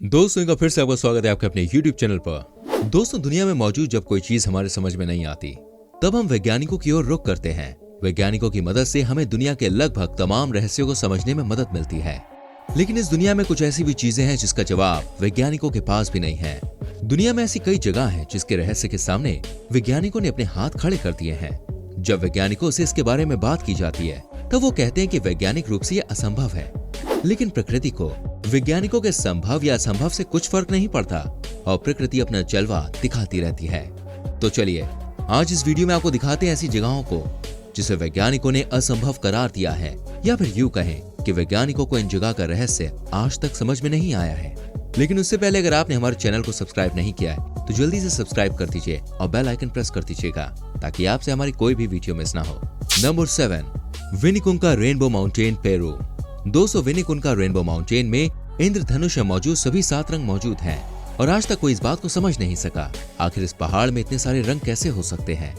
दोस्तों एक बार फिर से आपका स्वागत है आपके अपने YouTube चैनल पर। दोस्तों दुनिया में मौजूद जब कोई चीज हमारे समझ में नहीं आती तब हम वैज्ञानिकों की ओर रुख करते हैं। वैज्ञानिकों की मदद से हमें दुनिया के लगभग तमाम रहस्यों को समझने में मदद मिलती है। लेकिन इस दुनिया में कुछ ऐसी भी चीजें हैं जिसका जवाब वैज्ञानिकों के पास भी नहीं है। दुनिया में ऐसी कई जगह हैं जिसके रहस्य के सामने वैज्ञानिकों ने अपने हाथ खड़े कर दिए हैं। जब वैज्ञानिकों से इसके बारे में बात की जाती है तब वो कहते हैं कि वैज्ञानिक रूप से ये असंभव है। लेकिन प्रकृति को वैज्ञानिकों के संभव या असंभव से कुछ फर्क नहीं पड़ता और प्रकृति अपना जलवा दिखाती रहती है। तो चलिए आज इस वीडियो में आपको दिखाते हैं ऐसी जगहों को जिसे वैज्ञानिकों ने असंभव करार दिया है, या फिर यूं कहें कि वैज्ञानिकों को इन जगह का रहस्य आज तक समझ में नहीं आया है। लेकिन उससे पहले अगर आपने हमारे चैनल को सब्सक्राइब नहीं किया है तो जल्दी से सब्सक्राइब कर दीजिए और बेल आइकन प्रेस कर दीजिएगा ताकि आपसे हमारी कोई भी वीडियो मिस ना हो। Number 7, Vinicunca rainbow mountain, Peru. दोस्तों विनिकुंका रेनबो माउंटेन में इंद्रधनुष में मौजूद सभी 7 रंग मौजूद हैं और आज तक कोई इस बात को समझ नहीं सका आखिर इस पहाड़ में इतने सारे रंग कैसे हो सकते हैं।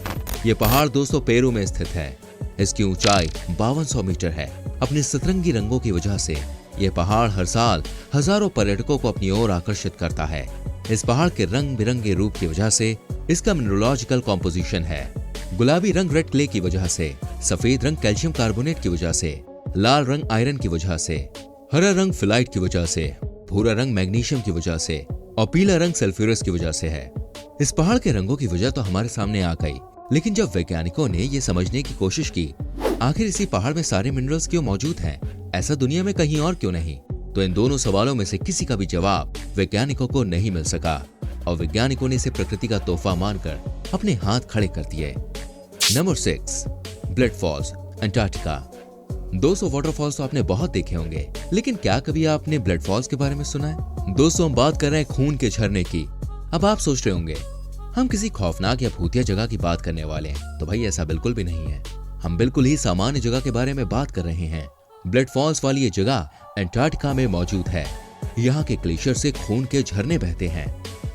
ये पहाड़ दोस्तों पेरू में स्थित है। इसकी ऊंचाई 5200 मीटर है। अपने सतरंगी रंगों की वजह से ये पहाड़ हर साल हजारों पर्यटकों को अपनी ओर आकर्षित करता है। इस पहाड़ के रंग बिरंगे रूप की वजह से इसका मिनरोलॉजिकल कॉम्पोजिशन है। गुलाबी रंग रेड क्ले की वजह से, सफेद रंग कैल्शियम कार्बोनेट की वजह से, लाल रंग आयरन की वजह से, हरा रंग फिलाइट की वजह से, भूरा रंग मैग्नीशियम की वजह से और पीला रंग सल्फ्यूरस की वजह से है। इस पहाड़ के रंगों की वजह तो हमारे सामने आ गई, लेकिन जब वैज्ञानिकों ने ये समझने की कोशिश की आखिर इसी पहाड़ में सारे मिनरल्स क्यों मौजूद हैं, ऐसा दुनिया में कहीं और क्यों नहीं, तो इन दोनों सवालों में से किसी का भी जवाब वैज्ञानिकों को नहीं मिल सका और वैज्ञानिकों ने इसे प्रकृति का तोहफा मानकर अपने हाथ खड़े कर दिए। Number 6, blood falls, Antarctica. दोस्तों वाटरफॉल्स तो आपने बहुत देखे होंगे, लेकिन क्या कभी आपने ब्लड फॉल्स के बारे में सुना है? दोस्तों हम बात कर रहे हैं खून के झरने की। अब आप सोच रहे होंगे हम किसी खौफनाक या भूतिया जगह की बात करने वाले हैं, तो भाई ऐसा बिल्कुल भी नहीं है। हम बिल्कुल ही सामान्य जगह के बारे में बात कर रहे हैं। ब्लड फॉल्स वाली ये जगह अंटार्कटिका में मौजूद है। यहाँ के ग्लेशियर से खून के झरने बहते हैं।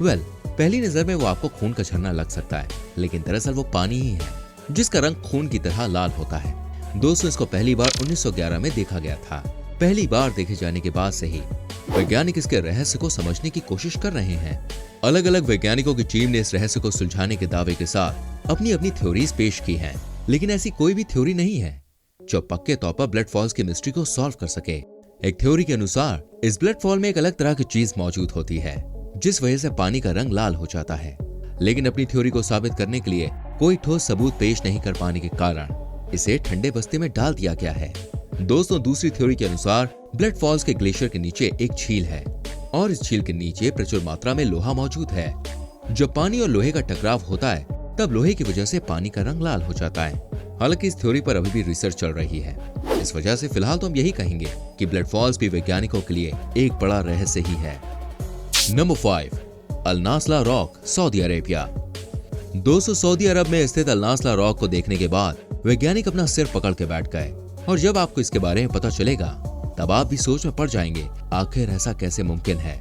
पहली नजर में वो आपको खून का झरना लग सकता है, लेकिन दरअसल वो पानी ही है जिसका रंग खून की तरह लाल होता है। दोस्तों इसको पहली बार 1911 में देखा गया था। पहली बार देखे जाने के बाद से ही वैज्ञानिक इसके रहस्य को समझने की कोशिश कर रहे हैं। अलग अलग वैज्ञानिकों की टीम ने इस रहस्य को सुलझाने के दावे के साथ अपनी अपनी थ्योरीज पेश की हैं, लेकिन ऐसी कोई भी थ्योरी नहीं है जो पक्के तौर पर ब्लड फॉल्स की मिस्ट्री को सॉल्व कर सके। एक थ्योरी के अनुसार इस ब्लड फॉल में एक अलग तरह की चीज मौजूद होती है जिस वजह से पानी का रंग लाल हो जाता है, लेकिन अपनी थ्योरी को साबित करने के लिए कोई ठोस सबूत पेश नहीं कर पाने के कारण इसे ठंडे बस्ते में डाल दिया गया है। दोस्तों दूसरी थ्योरी के अनुसार ब्लड फॉल्स के ग्लेशियर के नीचे एक झील है और इस झील के नीचे प्रचुर मात्रा में लोहा मौजूद है। जब पानी और लोहे का टकराव होता है तब लोहे की वजह से पानी का रंग लाल हो जाता है। हालांकि इस थ्योरी पर अभी भी रिसर्च चल रही है। इस वजह से फिलहाल तो हम यही कहेंगे कि ब्लड फॉल्स भी वैज्ञानिकों के लिए एक बड़ा रहस्य ही है। नंबर 5, अल नास्ला रॉक, सऊदी अरेबिया। दोस्तों सऊदी अरब में स्थित अल नास्ला रॉक को देखने के बाद वैज्ञानिक अपना सिर पकड़ के बैठ गए और जब आपको इसके बारे में पता चलेगा तब आप भी सोच में पड़ जाएंगे आखिर ऐसा कैसे मुमकिन है।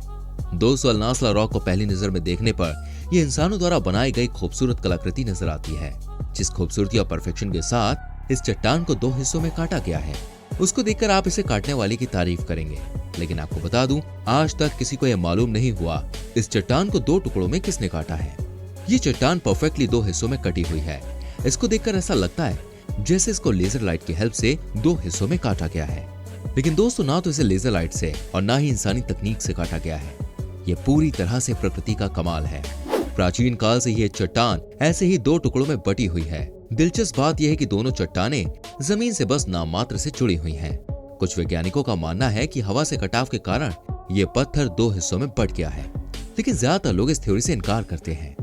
दोस्तों अल नास्ला रॉक को पहली नजर में देखने पर यह इंसानों द्वारा बनाई गई खूबसूरत कलाकृति नजर आती है, जिस खूबसूरती और परफेक्शन के साथ इस चट्टान को 2 हिस्सों में काटा गया है। उसको देखकर आप इसे काटने वाले की तारीफ करेंगे, लेकिन आपको बता दूं आज तक किसी को यह मालूम नहीं हुआ इस चट्टान को 2 टुकड़ों में किसने काटा है। ये चट्टान परफेक्टली 2 हिस्सों में कटी हुई है। इसको देखकर ऐसा लगता है जैसे इसको लेजर लाइट की हेल्प से 2 हिस्सों में काटा गया है, लेकिन दोस्तों ना तो इसे लेजर लाइट से और ना ही इंसानी तकनीक से काटा गया है। ये पूरी तरह से प्रकृति का कमाल है। प्राचीन काल से ये चट्टान ऐसे ही 2 टुकड़ों में बटी हुई है। दिलचस्प बात यह है कि दोनों चट्टानें जमीन से बस नाम मात्र से जुड़ी हुई हैं। कुछ वैज्ञानिकों का मानना है कि हवा से कटाव के कारण ये पत्थर 2 हिस्सों में बट गया है, लेकिन ज्यादातर लोग इस थ्योरी से इनकार करते हैं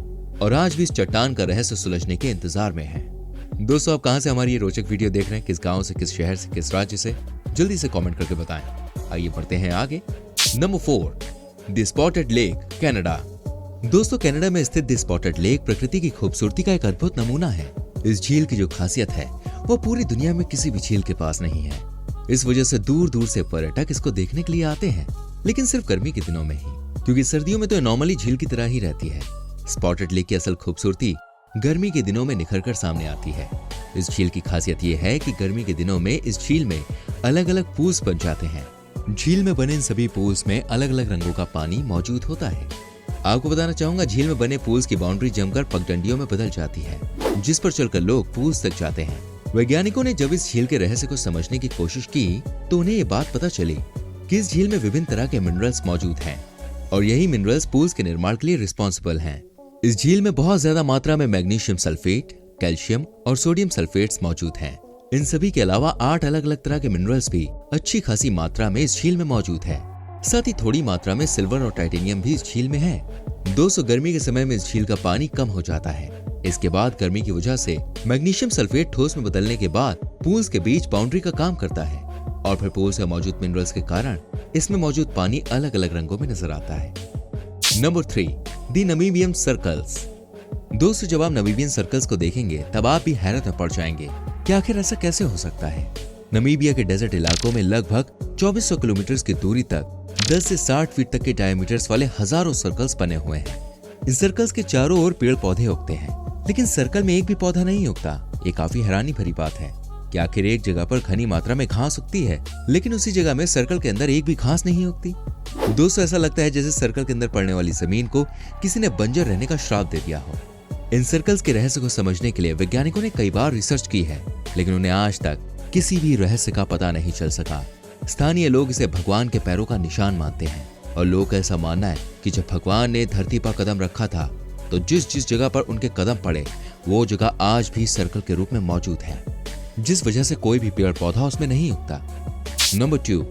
और आज भी इस चट्टान का रहस्य सुलझने के इंतजार में हैं। दोस्तों आप कहां से हमारी ये रोचक वीडियो देख रहे हैं, किस गांव से, किस शहर से, किस राज्य से, जल्दी से कमेंट करके बताएं। आइए बढ़ते हैं आगे। Number 4, the spotted lake, Canada. दोस्तों कनाडा में स्थित द स्पॉटेड लेक प्रकृति की खूबसूरती का एक अद्भुत नमूना है। इस झील की जो खासियत है वो पूरी दुनिया में किसी भी झील के पास नहीं है। इस वजह से दूर दूर से पर्यटक इसको देखने के लिए आते हैं, लेकिन सिर्फ गर्मी के दिनों में ही, क्योंकि सर्दियों में तो नॉर्मली झील की तरह ही रहती है। स्पॉटेड लेक की असल खूबसूरती गर्मी के दिनों में निखर कर सामने आती है। इस झील की खासियत ये है कि गर्मी के दिनों में इस झील में अलग अलग पूल्स बन जाते हैं झील में बने इन सभी पूल्स में अलग अलग रंगों का पानी मौजूद होता है। आपको बताना चाहूंगा, झील में बने पूल्स की बाउंड्री जमकर पगडंडियों में बदल जाती है, जिस पर चलकर लोग पूल्स तक जाते हैं। वैज्ञानिकों ने जब इस झील के रहस्य को समझने की कोशिश की तो उन्हें ये बात पता चली कि इस झील में विभिन्न तरह के मिनरल्स मौजूद हैं और यही मिनरल्स पूल्स के निर्माण के लिए रिस्पॉन्सिबल हैं। इस झील में बहुत ज्यादा मात्रा में मैग्नीशियम सल्फेट, कैल्शियम और सोडियम सल्फेट्स मौजूद हैं। इन सभी के अलावा 8 अलग अलग तरह के मिनरल्स भी अच्छी खासी मात्रा में इस झील में मौजूद है। साथ ही थोड़ी मात्रा में सिल्वर और टाइटेनियम भी इस झील में है। दोस्तों, गर्मी के समय में इस झील का पानी कम हो जाता है। इसके बाद गर्मी की वजह से मैग्नीशियम सल्फेट ठोस में बदलने के बाद पूल्स के बीच बाउंड्री का काम करता है और फिर पूल्स में मौजूद मिनरल्स के कारण इसमें मौजूद पानी अलग अलग रंगों में नजर आता है। नंबर 3, दी नमीबियन सर्कल्स। दोस्तों, जब आप नमीबियन सर्कल्स को देखेंगे तब आप भी हैरत में पड़ जाएंगे कि आखिर ऐसा कैसे हो सकता है। नमीबिया के डेजर्ट इलाकों में लगभग 2400 किलोमीटर की दूरी तक 10 से 60 फीट तक के डायमीटर्स वाले हजारों सर्कल्स बने हुए हैं। इन सर्कल्स के चारों ओर पेड़ पौधे उगते हैं, लेकिन सर्कल में एक भी पौधा नहीं उगता। ये काफी हैरानी भरी बात है कि आखिर एक जगह पर घनी मात्रा में घास उगती है, लेकिन उसी जगह में सर्कल के अंदर एक भी घास नहीं उगती। दोस्तों, ऐसा लगता है जैसे सर्कल के अंदर पड़ने वाली जमीन को किसी ने बंजर रहने का श्राप दे दिया हो। इन सर्कल्स के रहस्य को समझने के लिए वैज्ञानिकों ने कई बार रिसर्च की है, लेकिन उन्हें आज तक किसी भी रहस्य का पता नहीं चल सका। स्थानीय लोग इसे भगवान के पैरों का निशान मानते हैं और लोग का ऐसा मानना है कि जब भगवान ने धरती पर कदम रखा था तो जिस जिस जगह पर उनके कदम पड़े वो जगह आज भी सर्कल के रूप में मौजूद है, जिस वजह से कोई भी पेड़ पौधा उसमें नहीं उगता। Number 2,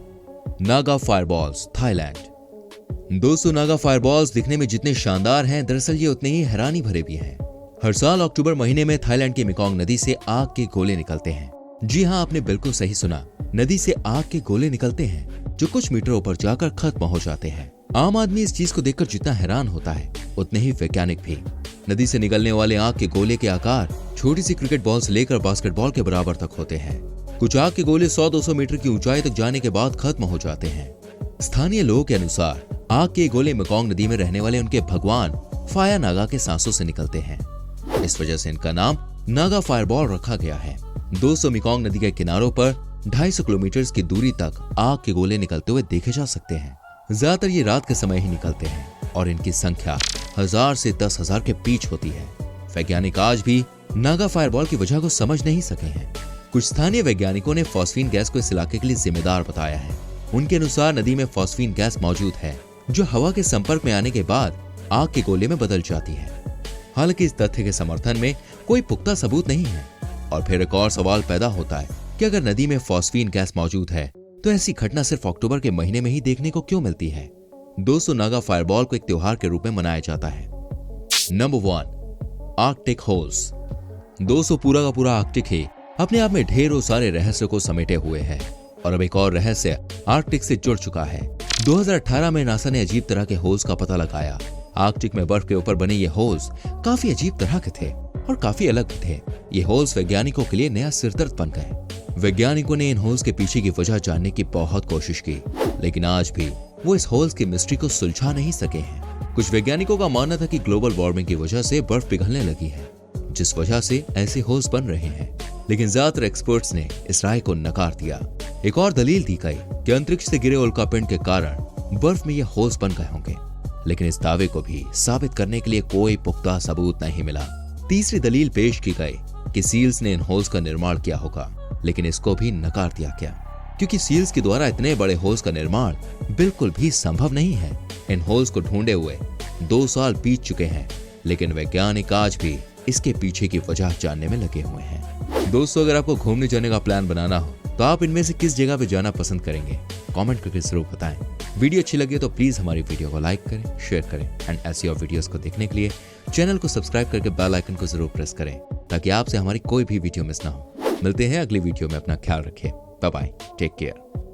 Naga fireballs, Thailand. दोस्तों, नागा फायरबॉल्स दिखने में जितने शानदार हैं, दरअसल ये उतने ही हैरानी भरे भी हैं। हर साल अक्टूबर महीने में थाईलैंड की मेकोंग नदी से आग के गोले निकलते हैं। जी हाँ, आपने बिल्कुल सही सुना, नदी से आग के गोले निकलते हैं जो कुछ मीटर ऊपर जाकर खत्म हो जाते हैं। आम आदमी इस चीज को देखकर जितना हैरान होता है उतने ही वैज्ञानिक भी। नदी से निकलने वाले आग के गोले के आकार छोटी सी क्रिकेट बॉल से लेकर बास्केटबॉल के बराबर तक होते हैं। कुछ आग के गोले 100-200 मीटर की ऊंचाई तक जाने के बाद खत्म हो जाते हैं। स्थानीय लोगों के अनुसार आग के गोले मेकोंग नदी में रहने वाले उनके भगवान फाया नागा के सांसों से निकलते हैं। इस वजह से इनका नाम नागा फायरबॉल रखा गया है। दोस्तों, मेकोंग नदी के किनारों पर 250 किलोमीटर की दूरी तक आग के गोले निकलते हुए देखे जा सकते हैं। ज्यादातर ये रात के समय ही निकलते हैं और इनकी संख्या 1000 से 10,000 के बीच होती है। वैज्ञानिक आज भी नागा फायरबॉल की वजह को समझ नहीं सके हैं। कुछ स्थानीय वैज्ञानिकों ने फॉस्फीन गैस को इस इलाके के लिए जिम्मेदार बताया है। उनके अनुसार नदी में फॉस्फीन गैस मौजूद है जो हवा के संपर्क में आने के बाद आग के गोले में बदल जाती है। हालांकि इस तथ्य के समर्थन में कोई पुख्ता सबूत नहीं है। और फिर एक और सवाल पैदा होता है कि अगर नदी में फॉस्फीन गैस मौजूद है तो ऐसी घटना सिर्फ अक्टूबर के महीने में ही देखने को क्यों मिलती है। दोस्तों, नागा फायरबॉल को एक त्योहार के रूप में मनाया जाता है। Number 1, Arctic holes. दोस्तों, पूरा का पूरा आर्कटिक ही अपने आप में ढेरों सारे रहस्यों को समेटे हुए है और अब एक और रहस्य आर्कटिक से जुड़ चुका है। 2018 में नासा ने अजीब तरह के होल्स का पता लगाया। आर्कटिक में बर्फ के ऊपर बने ये होल्स काफी अजीब तरह के थे और काफी अलग थे। ये होल्स वैज्ञानिकों के लिए नया सिरदर्द बन गए। वैज्ञानिकों ने इन होल्स के पीछे की वजह जानने की बहुत कोशिश की, लेकिन आज भी वो इस होल्स की मिस्ट्री को सुलझा नहीं सके हैं। कुछ वैज्ञानिकों का मानना था कि ग्लोबल वार्मिंग की वजह से बर्फ पिघलने लगी है, जिस वजह से ऐसे होल्स बन रहे हैं, लेकिन ज्यादातर एक्सपर्ट्स ने इस राय को नकार दिया। एक और दलील दी गई कि अंतरिक्ष से गिरे उल्कापिंड के कारण बर्फ में ये होल्स बन गए होंगे, लेकिन इस दावे को भी साबित करने के लिए कोई पुख्ता सबूत नहीं मिला। तीसरी दलील पेश की गई कि सील्स ने इन होल्स का निर्माण किया होगा, लेकिन इसको भी नकार दिया गया क्योंकि सील्स के द्वारा इतने बड़े होल्स का निर्माण बिल्कुल भी संभव नहीं है। इन होल्स को ढूंढे हुए 2 साल बीत चुके हैं, लेकिन वैज्ञानिक आज भी इसके पीछे की वजह जानने में लगे हुए हैं। दोस्तों, अगर आपको घूमने जाने का प्लान बनाना हो तो आप इनमें से किस जगह पे जाना पसंद करेंगे? कमेंट करके जरूर बताएं। वीडियो अच्छी लगी तो प्लीज हमारी वीडियो को लाइक करें, शेयर करें एंड ऐसी और वीडियोस को देखने के लिए चैनल को सब्सक्राइब करके बेल आइकन को जरूर प्रेस करें ताकि आपसे हमारी कोई भी वीडियो मिस ना हो। मिलते हैं अगली वीडियो में। अपना ख्याल रखें। Bye bye, take care.